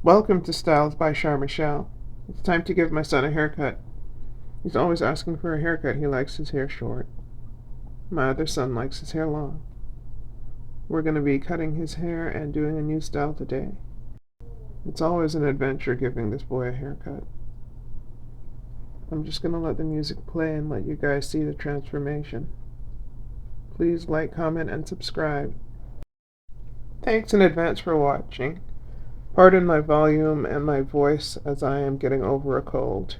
Welcome to Styles by Char Michelle. It's time to give my son a haircut. He's always asking for a haircut. He likes his hair short. My other son likes his hair long. We're going to be cutting his hair and doing a new style today. It's always an adventure giving this boy a haircut. I'm just going to let the music play and let you guys see the transformation. Please like, comment, and subscribe. Thanks in advance for watching. Pardon my volume and my voice as I am getting over a cold.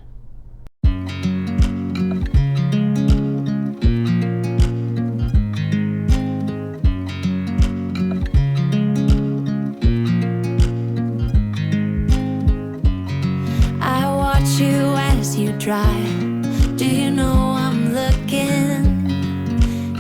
I watch you as you drive. Do you know I'm looking?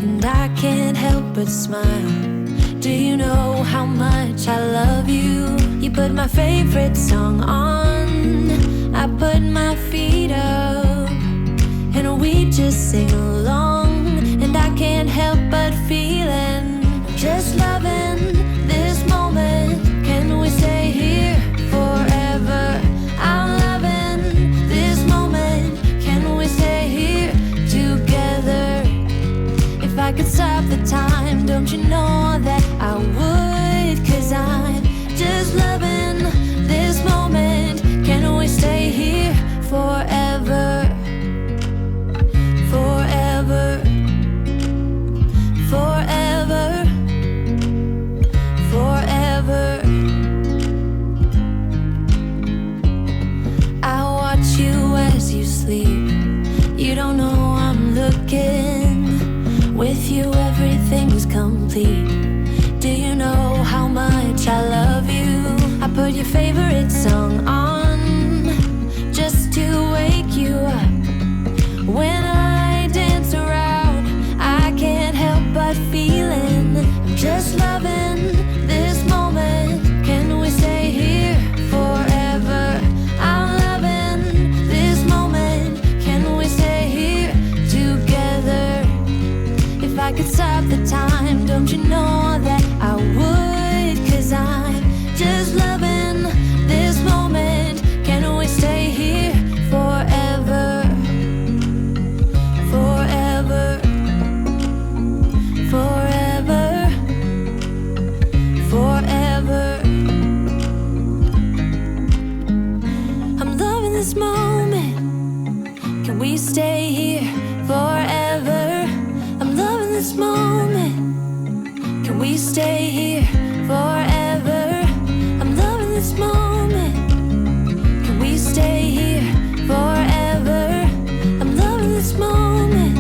And I can't help but smile. Do you know how much I love you? You put my favorite song on. I put my feet up and we just sing along. And I can't help but feeling, just loving this moment. Can we stay here forever? I'm loving this moment. Can we stay here together? If I could stop the time, don't you know that I would? 'Cause I'm just loving this moment. Can we stay here forever? Forever. Forever. Forever. I watch you as you sleep. You don't know I'm looking. With you everything's complete. Do you know how much I love you? I put your favorite song on just to wake you up. When I dance around, I can't help but feeling, I'm just loving this moment. Can we stay here forever? I'm loving this moment. Can we stay here together? If I could stop the time, don't you know that I would? 'Cause I'm just loving this moment. Can we stay here forever? Forever. Forever. Forever. I'm loving this moment. Can we stay here forever? I'm loving this moment. Can we stay here forever? I'm loving this moment. Can we stay here forever? I'm loving this moment.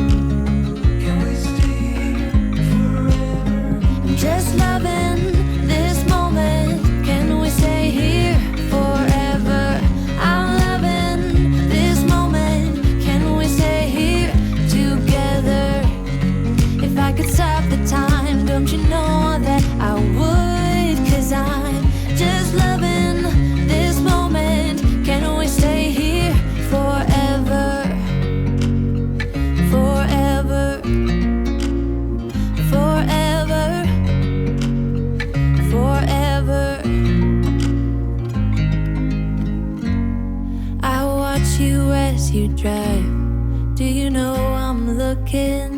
Can we stay here forever? I'm just loving this moment. Can we stay here forever? I'm loving this moment. Can we stay here together? If I could stop the time, don't you know that I would? 'Cause I'm just loving this moment. Can we stay here forever? Forever. Forever. Forever. I watch you as you drive. Do you know I'm looking?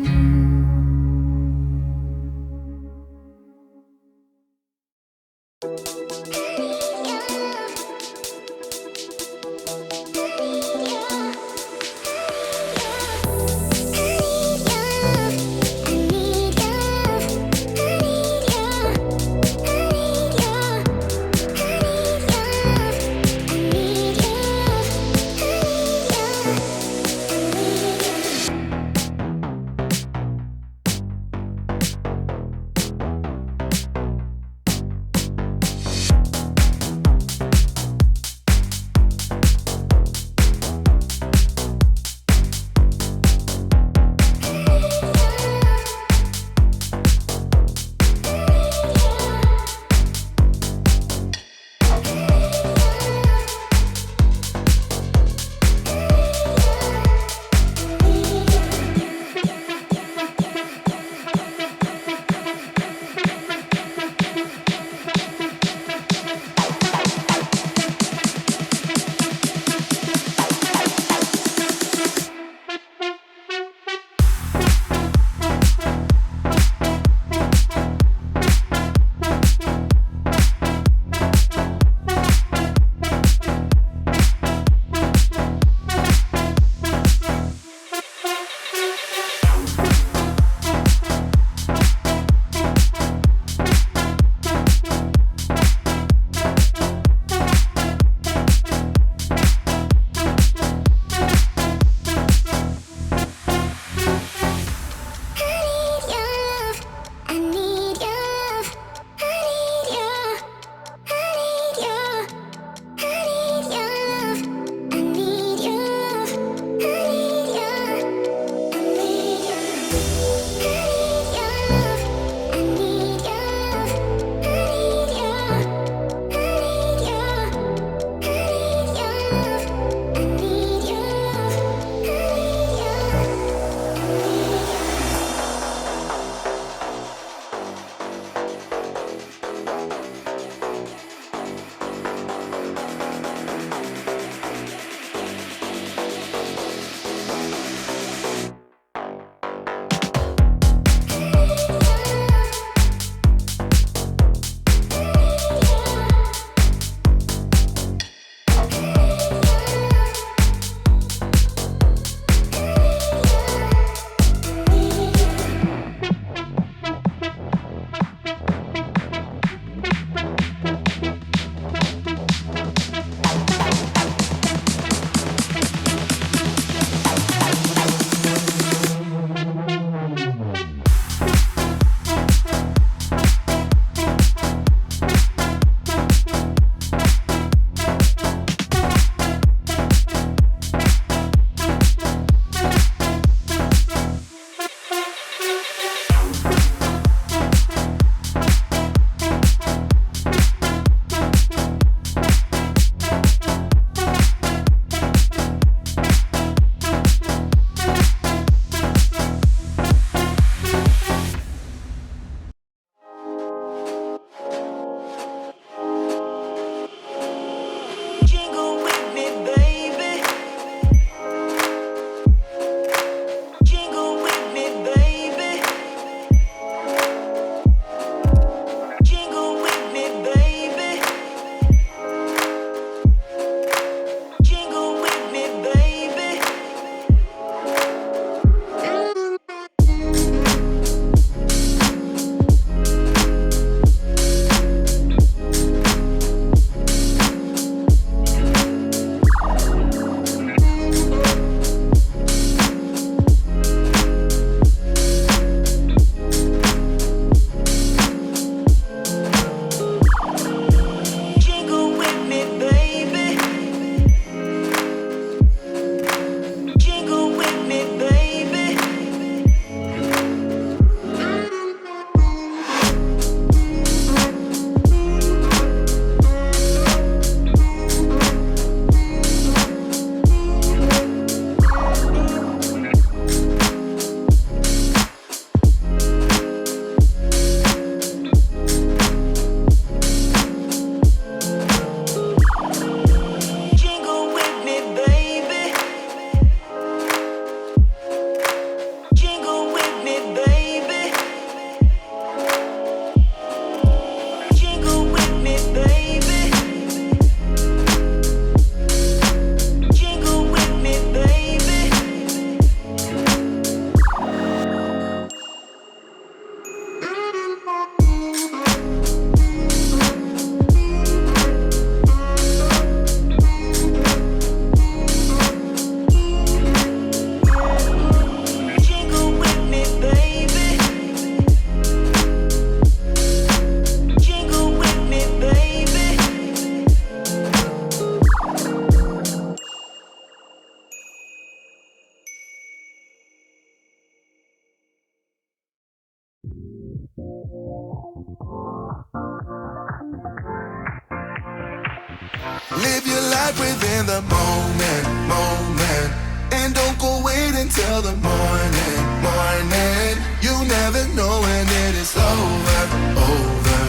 Live your life within the moment, moment. And don't go wait until the morning, morning. You never know when it is over, over.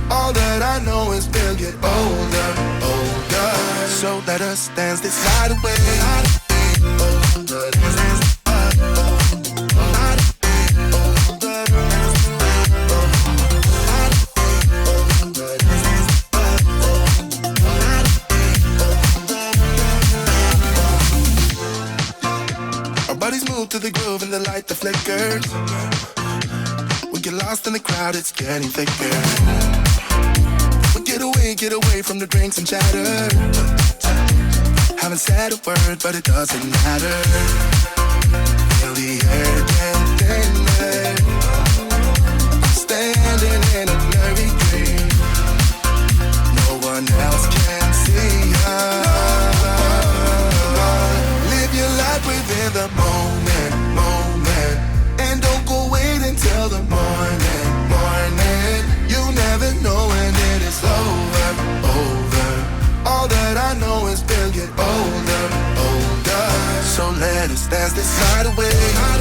All that I know is we'll get older, older. So let us dance this night away. Bodies move to the groove and the light that flickers. We get lost in the crowd, it's getting thicker. We get away from the drinks and chatter. Haven't said a word, but it doesn't matter. Feel the air get thinner. Standing in a blurry dream. No one else can see us. Live your life within the moment, moment. And don't go wait until the morning, morning. You never know when it is over, over. All that I know is we'll get older, older. So let us dance this night away.